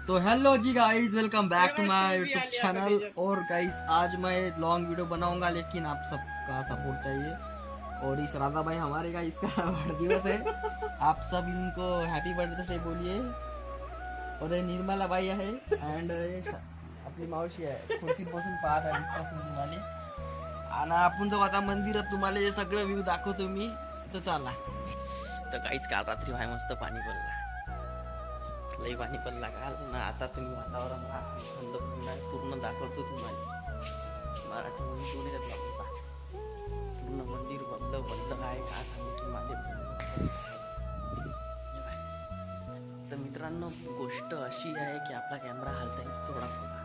तो हेलो जी guys, welcome back to my YouTube channel. और गाइस आज मैं लॉन्ग वीडियो बनाऊंगा, लेकिन आप सबका सपोर्ट चाहिए। और इस राधा भाई हमारे का इसका बर्थ दिवस है, आप सब इनको हैप्पी बर्थडे बोलिए। और ये निर्मला बाई आहे अँड आपली मावशी आहे, खुर्ची बसून पाहत आहे डिस्कस तुम्हाला। आणि आपण जो आता मंदिरात तुम्हाला हे सगळं व्ह्यू दाखवतो मी, तर चला। तर काहीच काल रात्री भाई मस्त पाणी पडला, लई पाणी पडला काल ना। आता तुम्ही वातावरण थंड पूर्ण दाखवतो तुम्हाला। मराठी मध्ये पूर्ण मंदिर बंद बंद आहे, काय सांगू तुम्हाला। तर मित्रांनो, गोष्ट अशी आहे की आपला कॅमेरा हलता थोडा थोडा,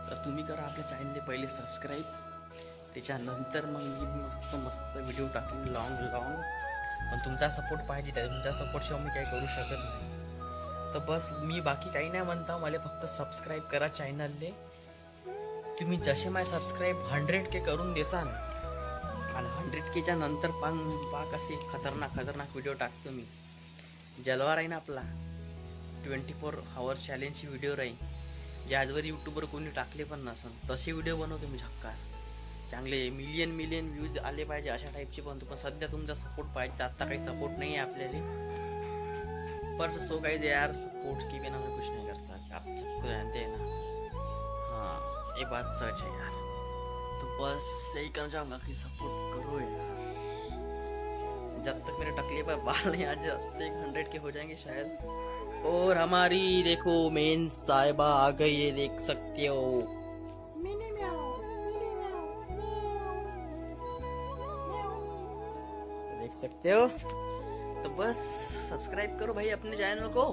तर तुम्ही करा आपल्या चॅनलने पहिले सबस्क्राईब, त्याच्यानंतर मग मी मस्त मस्त व्हिडिओ टाकेन लॉंग लॉंग। पण तुमचा सपोर्ट पाहिजे, त्या तुमच्या सपोर्टशिवाय मी काही करू शकत नाही। तर बस मी बाकी काही नाही म्हणता, मला फक्त सबस्क्राईब करा चॅनलले। तुम्ही जसे माझे सबस्क्राईब 100K करून देसान, आणि 100Kच्या नंतर पा कसे खतरनाक खतरनाक व्हिडिओ टाकतो मी। जलवा राहीन आपला 24 आवर चॅलेंजची व्हिडिओ राहीन, जे आजवर यूट्यूबवर कोणी टाकले पण नसन, तसे व्हिडिओ बनवतो मी झक्कास। चांगले मिलियन व्ह्यूज आले पाहिजे अशा टाईपचे बनतो। पण सध्या तुमचा सपोर्ट पाहिजे, आता काही सपोर्ट नाही आहे आपल्याला। पर सो गाइस यार, सपोर्ट के बिना मैं कुछ नहीं कर सकता, आप सबको जानते हैं ना। हाँ, ये बात सच है यार। तो बस यही कहना चाहूँगा कि सपोर्ट करो यार। जब तक मेरे टकले पर बाल नहीं आ जाते 100K हो जाएंगे शायद। और हमारी देखो मेन साहिबा आ गई, ये देख सकते हो। देख सकते हो। तो बस सब्सक्राइब करो भाई अपने चैनल को।